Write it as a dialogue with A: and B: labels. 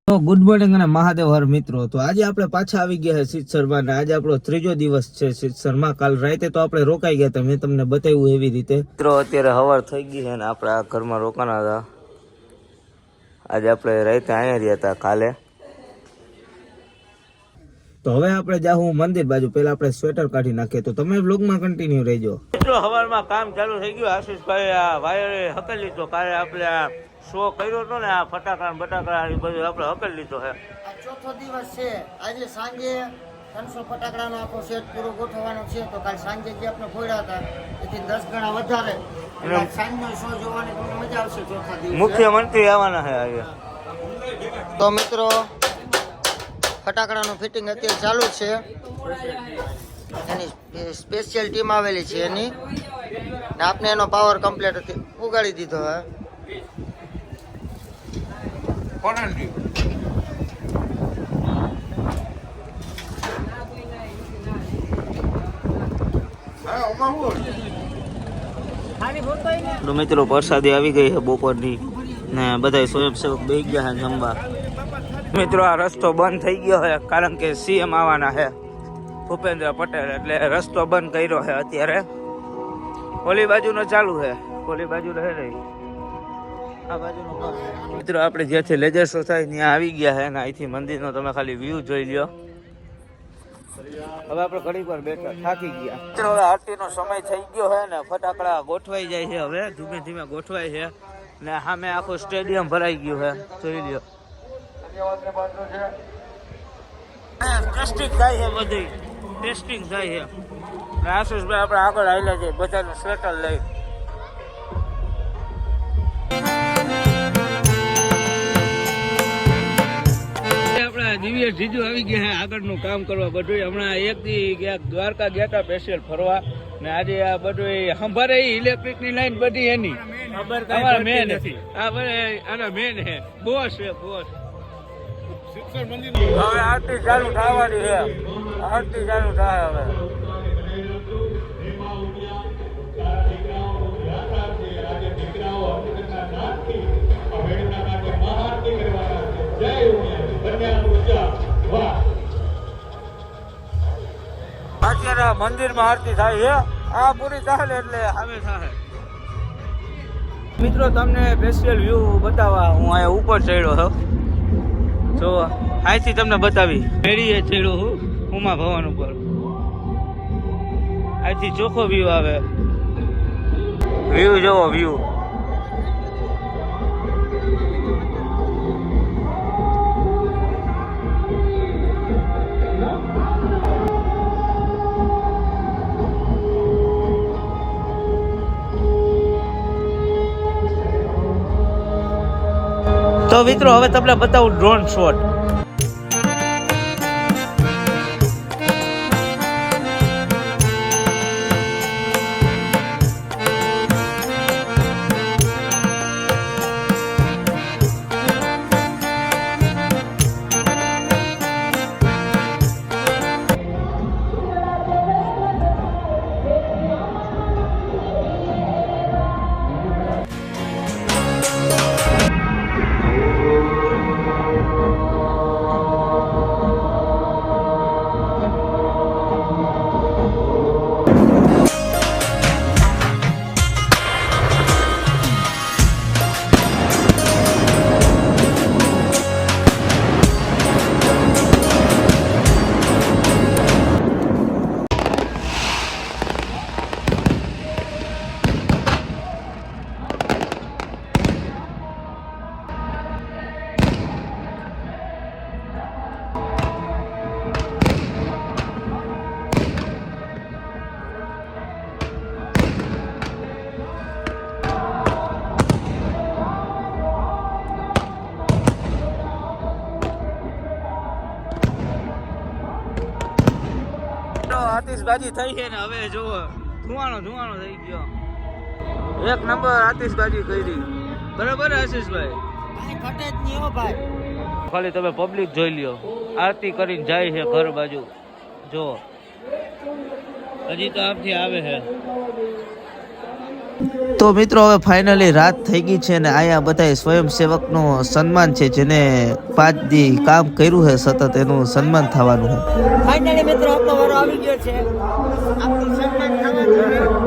A: તો good morning અને મહાદેવ હર મિત્રો. તો આજે આપણે પાછા આવી ગયા છે સિદ્ધસરમાં ને આજે આપણો ત્રીજો દિવસ છે સિદ્ધસરમાં. કાલ રાતે તો આપણે રોકાઈ ગયા હતા, મેં તમને બતાવ્યું એવી રીતે. મિત્રો અત્યારે સવાર થઈ ગઈ છે ને આપણે આ ઘરમાં રોકાણા હતા. આજે આપણે રાતે અહીંયા રહ્યા હતા કાલે. તો હવે આપણે જાહું મંદિર બાજુ. પહેલા આપણે સ્વેટર કાઢી નાખીએ, તો તમે વ્લોગમાં કન્ટિન્યુ રહેજો. મિત્રો સવારમાં કામ ચાલુ થઈ ગયું. આશીષભાઈ આ વાયરે હકેલ લીધો. કાલે આપણે આ શો કર્યો હતો ને, આ ફટાકડા બટાકડા એ બધું આપણે હકેલ લીધો છે.
B: આ ચોથો દિવસ છે. આજે સાંજે 300 ફટાકડાનો આખો સેટ પૂરો ગોઠવવાનો છે. તો કાલ સાંજે જે આપણે ફોડ્યા હતા એથી 10 ગણા વધારે સાંજનો શો જોવાની તમને મજા આવશે. ચોથા દિવસે
A: મુખ્યમંત્રી આવવાના છે આજે.
B: તો મિત્રો ફટાકડાનું ફિટિંગ અત્યારે ચાલુ છે. એની સ્પેશિયલ ટીમ આવેલી છે એની, ને આપણે એનો પાવર કમ્પ્લીટ ઉગાડી દીધો હે.
A: તો મિત્રો પ્રસાદી આવી ગઈ છે બપોરની ને બધા સ્વયંસેવક બેસી ગયા છે જમવા. મિત્રો આ રસ્તો બંધ થઈ ગયો છે કારણ કે સીએમ આવવાના છે ભૂપેન્દ્ર પટેલ, એટલે રસ્તો બંધ કર્યો છે અત્યારે. ઓલી બાજુનો ચાલુ છે, ઓલી બાજુ રહે રહી, આ બાજુનો બંધ. મિત્રો આપણે જ્યાંથી લેજર શો થાય ત્યાં આવી ગયા છે ને અહીંથી મંદિરનો તમે ખાલી વ્યૂ જોઈ લ્યો. હવે આપણે ઘડી પર બેઠા થાકી ગયા. મિત્રો હવે આરતીનો સમય થઈ ગયો છે ને ફટાકડા ગોઠવાઈ જાય છે. હવે ધીમે ધીમે ગોઠવાય છે ને સામે આખું સ્ટેડિયમ ભરાઈ ગયું છે, જોઈ લ્યો. ટેસ્ટિંગ થાય છે, બધી ટેસ્ટિંગ થાય છે. આશીષભાઈ આપણે આગળ આવેલા છે બધાનું સ્વેટર લઈ. દિવ્ય જીજુ આવી ગયા છે આગળનું કામ કરવા. બધું હમણાં એક દી ગયા દ્વારકા ગયા હતા સ્પેશિયલ ફરવા ને આજે આ બધું સંભારે ઇલેક્ટ્રિક ની લાઈન બધી એની અમારા મેન આના મેન હે બોસ છે બોસ. હવે આરતી ચાલુ થવાની છે, આરતી ચાલુ થાય હવે. અત્યારે મંદિરમાં આરતી થાય છે, આ પૂરી થાય એટલે હવે થાય. મિત્રો તમને સ્પેશિયલ વ્યૂ બતાવવા હું અહીંયા ઉપર ચડ્યો છું. જો અહીંથી તમને બતાવી મેળીએ ચડ્યો હું ઉમા ભવન ઉપર. અહીંથી ચોખ્ખો વ્યૂ આવે. વ્યૂ જોવો વ્યૂ. તો મિત્રો હવે તમને બતાવું ડ્રોન શોટ. આતિશબાજી થઈ છે ને હવે જુઓ ધુવાણો થઈ ગયો. એક નંબર આતિશબાજી કરી. બરાબર આશીષભાઈ? ઘટે જ નહીં હો ભાઈ. ખાલી તમે પબ્લિક જોઈ લ્યો, આરતી કરીને જાય છે ઘર બાજુ. જો હજી તો આપથી આવે છે. તો મિત્રો હવે ફાઇનલી રાત થઈ ગઈ છે ને અહીંયા બધા સ્વયંસેવકનું સન્માન છે, જેને 5 દી કામ કર્યું છે સતત, એનું સન્માન થવાનું છે.
B: ફાઇનલી મિત્રો આપણો વારો આવી ગયો છે. આપણું સન્માન થવાનું છે.